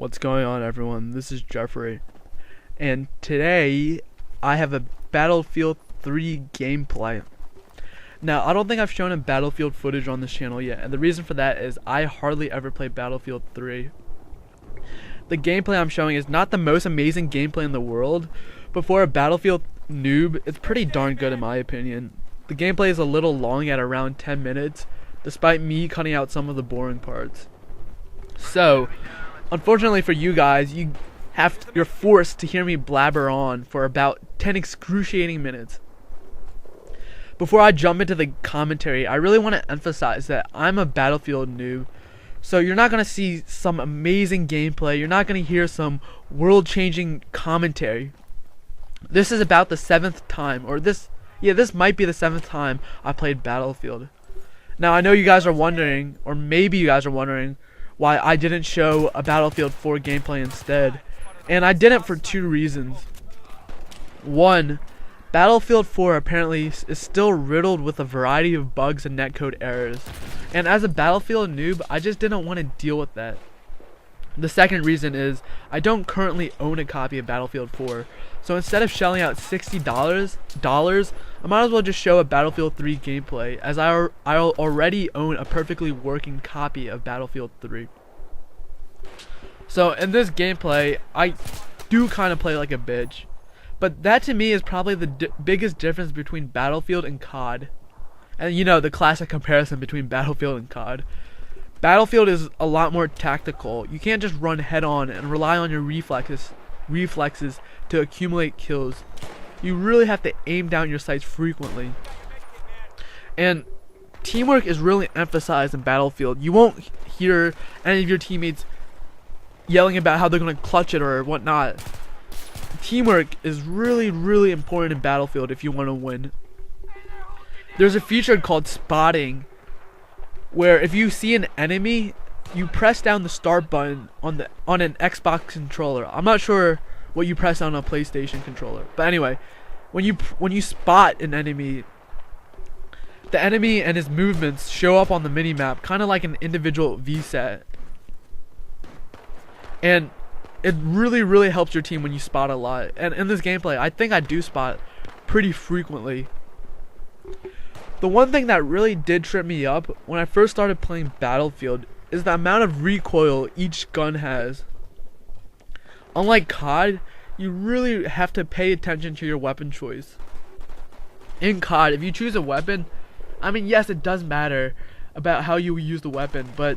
What's going on, everyone? This is Jeffrey, and today I have a Battlefield 3 gameplay. Now, I don't think I've shown a Battlefield footage on this channel yet, and the reason for that is I hardly ever play Battlefield 3. The gameplay I'm showing is not the most amazing gameplay in the world, but for a Battlefield noob, it's pretty darn good in my opinion. The gameplay is a little long at around 10 minutes, despite me cutting out some of the boring parts. So, unfortunately for you guys, you're forced to hear me blabber on for about 10 excruciating minutes. Before I jump into the commentary, I really want to emphasize that I'm a Battlefield noob. So you're not going to see some amazing gameplay, you're not going to hear some world-changing commentary. This is about the 7th time, this might be the 7th time I played Battlefield. Now I know you guys are wondering, or maybe you guys are wondering, why I didn't show a Battlefield 4 gameplay instead. And I didn't for two reasons. One, Battlefield 4 apparently is still riddled with a variety of bugs and netcode errors. And as a Battlefield noob, I just didn't want to deal with that. The second reason is I don't currently own a copy of Battlefield 4. So instead of shelling out $60, I might as well just show a Battlefield 3 gameplay, as I already own a perfectly working copy of Battlefield 3. So in this gameplay, I do kind of play like a bitch. But that to me is probably the biggest difference between Battlefield and COD. And you know, the classic comparison between Battlefield and COD. Battlefield is a lot more tactical. You can't just run head on and rely on your reflexes to accumulate kills. You really have to aim down your sights frequently. And teamwork is really emphasized in Battlefield. You won't hear any of your teammates yelling about how they're going to clutch it or whatnot. Teamwork is really important in Battlefield if you want to win. There's a feature called spotting, where if you see an enemy, you press down the start button on an Xbox controller. I'm not sure what you press on a PlayStation controller, but anyway, when you spot an enemy, the enemy and his movements show up on the minimap, kind of like an individual VSAT, and it really helps your team when you spot a lot. And in this gameplay, I think I do spot pretty frequently. The one thing that really did trip me up when I first started playing Battlefield is the amount of recoil each gun has. Unlike COD, you really have to pay attention to your weapon choice. In COD, if you choose a weapon, I mean, yes, it does matter about how you use the weapon, but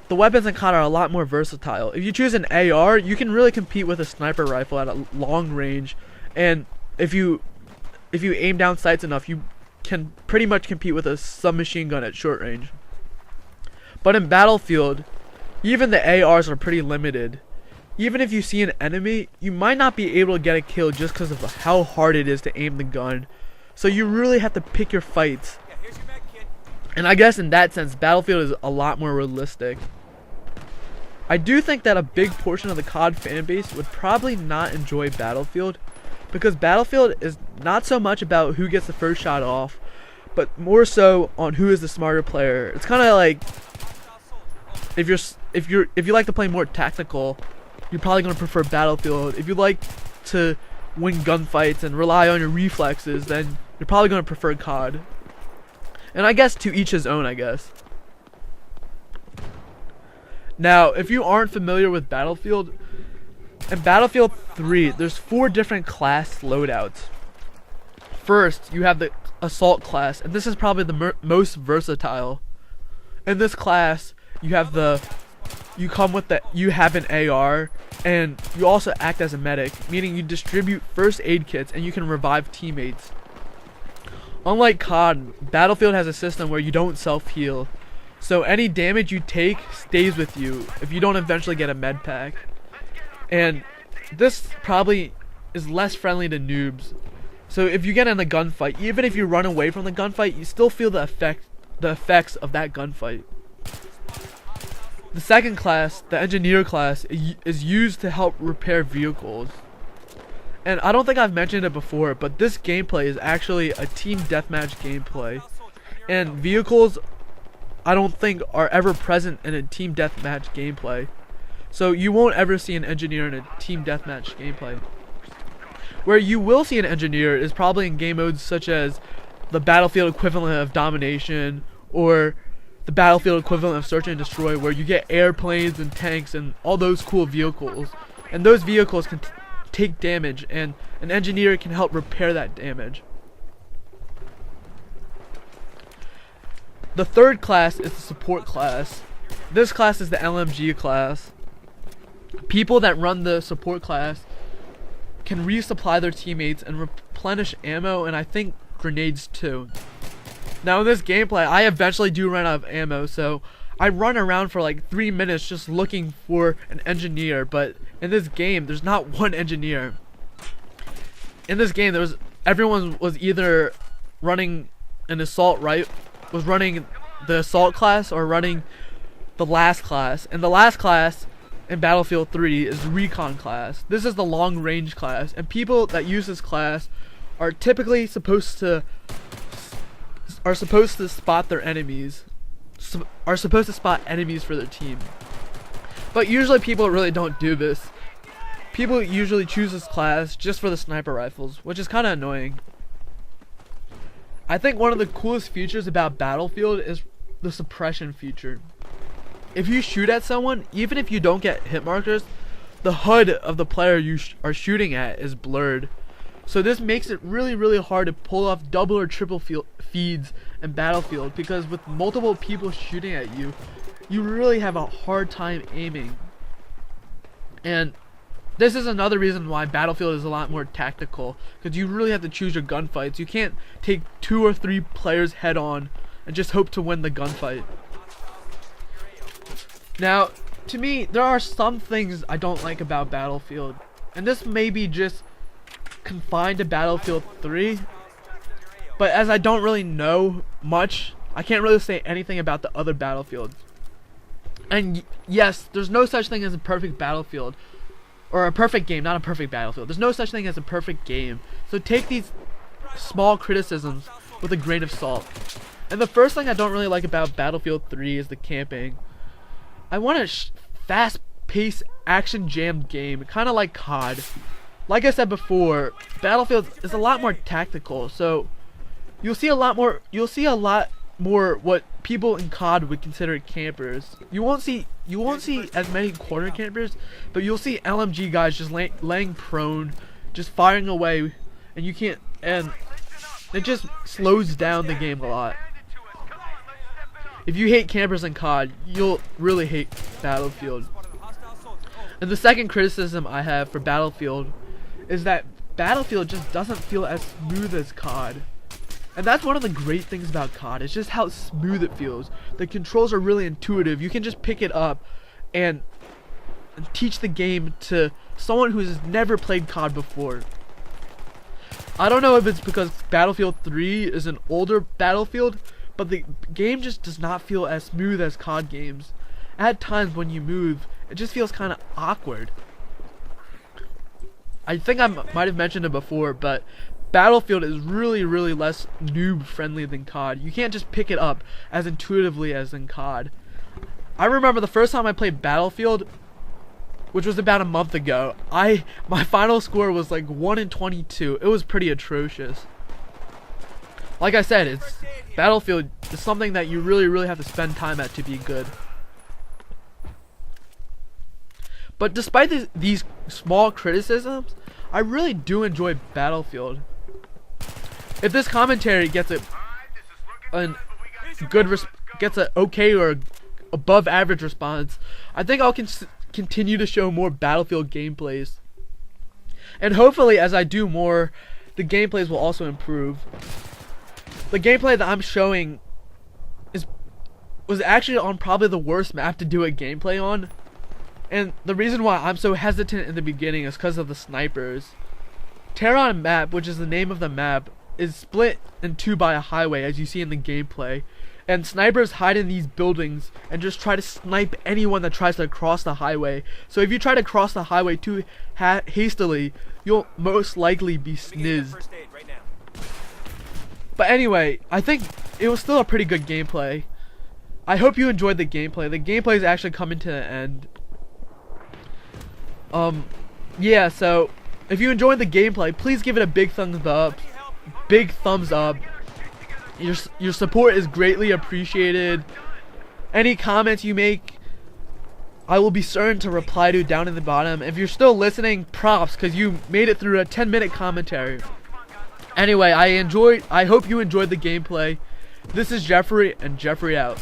the weapons in COD are a lot more versatile. If you choose an AR, you can really compete with a sniper rifle at a long range, and if you aim down sights enough, you can pretty much compete with a submachine gun at short range. But in Battlefield, even the ARs are pretty limited. Even if you see an enemy, you might not be able to get a kill just because of how hard it is to aim the gun. So you really have to pick your fights. And I guess in that sense, Battlefield is a lot more realistic. I do think that a big portion of the COD fanbase would probably not enjoy Battlefield, because Battlefield is not so much about who gets the first shot off, but more so on who is the smarter player. It's kind of like if you like to play more tactical, you're probably going to prefer Battlefield. If you like to win gunfights and rely on your reflexes, then you're probably going to prefer COD. And I guess to each his own, I guess. Now, if you aren't familiar with Battlefield, in Battlefield 3, there's 4 different class loadouts. First, you have the Assault class, and this is probably the most versatile. In this class, you have an AR, and you also act as a medic, meaning you distribute first aid kits and you can revive teammates. Unlike COD, Battlefield has a system where you don't self-heal, so any damage you take stays with you if you don't eventually get a med pack. And this probably is less friendly to noobs. So if you get in a gunfight, even if you run away from the gunfight, you still feel the effects of that gunfight. The second class, the Engineer class, is used to help repair vehicles. And I don't think I've mentioned it before, but this gameplay is actually a team deathmatch gameplay. And vehicles, I don't think, are ever present in a team deathmatch gameplay. So you won't ever see an engineer in a team deathmatch gameplay. Where you will see an engineer is probably in game modes such as the Battlefield equivalent of Domination, or the Battlefield equivalent of Search and Destroy, where you get airplanes and tanks and all those cool vehicles. And those vehicles can take damage, and an engineer can help repair that damage. The third class is the support class. This class is the LMG class. People that run the support class can resupply their teammates and replenish ammo, and I think grenades too. Now in this gameplay, I eventually do run out of ammo, so I run around for like 3 minutes just looking for an engineer, but in this game, there's not one engineer. In this game, everyone was either running an assault was running the assault class or running the last class. And the last class in Battlefield 3 is recon class. This is the long range class, and people that use this class are typically supposed to spot their enemies. Are supposed to spot enemies for their team. But usually people really don't do this. People usually choose this class just for the sniper rifles, which is kind of annoying. I think one of the coolest features about Battlefield is the suppression feature. If you shoot at someone, even if you don't get hit markers, the HUD of the player you are shooting at is blurred. So this makes it really hard to pull off double or triple feeds in Battlefield, because with multiple people shooting at you, you really have a hard time aiming. And this is another reason why Battlefield is a lot more tactical, because you really have to choose your gunfights. You can't take 2 or 3 players head on and just hope to win the gunfight. Now, to me, there are some things I don't like about Battlefield, and this may be just confined to Battlefield 3, but as I don't really know much, I can't really say anything about the other Battlefields. And yes, there's no such thing as a perfect Battlefield, or a perfect game, not a perfect Battlefield. There's no such thing as a perfect game, so take these small criticisms with a grain of salt. And the first thing I don't really like about Battlefield 3 is the camping. I want a fast-paced, action-jammed game, kind of like COD. Like I said before, Battlefield is a lot more tactical, so you'll see a lot more what people in COD would consider campers. You won't see as many corner campers, but you'll see LMG guys just laying prone, just firing away, and it just slows down the game a lot. If you hate campers in COD, you'll really hate Battlefield. And the second criticism I have for Battlefield is that Battlefield just doesn't feel as smooth as COD. And that's one of the great things about COD, it's just how smooth it feels. The controls are really intuitive. You can just pick it up and teach the game to someone who has never played COD before. I don't know if it's because Battlefield 3 is an older Battlefield, but the game just does not feel as smooth as COD games. At times when you move, it just feels kind of awkward. I think I might have mentioned it before, but Battlefield is really less noob friendly than COD. You can't just pick it up as intuitively as in COD. I remember the first time I played Battlefield, which was about a month ago, my final score was like 1-22. It was pretty atrocious. Like I said, Battlefield is something that you really have to spend time at to be good. But despite these small criticisms, I really do enjoy Battlefield. If this commentary gets an okay or above average response, I think I'll continue to show more Battlefield gameplays. And hopefully, as I do more, the gameplays will also improve. The gameplay that I'm showing was actually on probably the worst map to do a gameplay on. And the reason why I'm so hesitant in the beginning is because of the snipers. Tehran map, which is the name of the map, is split in two by a highway, as you see in the gameplay. And snipers hide in these buildings and just try to snipe anyone that tries to cross the highway. So if you try to cross the highway too hastily, you'll most likely be snizzed. But anyway, I think it was still a pretty good gameplay. I hope you enjoyed the gameplay. The gameplay is actually coming to an end. Yeah, so if you enjoyed the gameplay, please give it a big thumbs up. Big thumbs up. Your support is greatly appreciated. Any comments you make, I will be certain to reply to down in the bottom. If you're still listening, props, because you made it through a 10-minute commentary. Anyway, I hope you enjoyed the gameplay. This is Jeffrey, and Jeffrey out.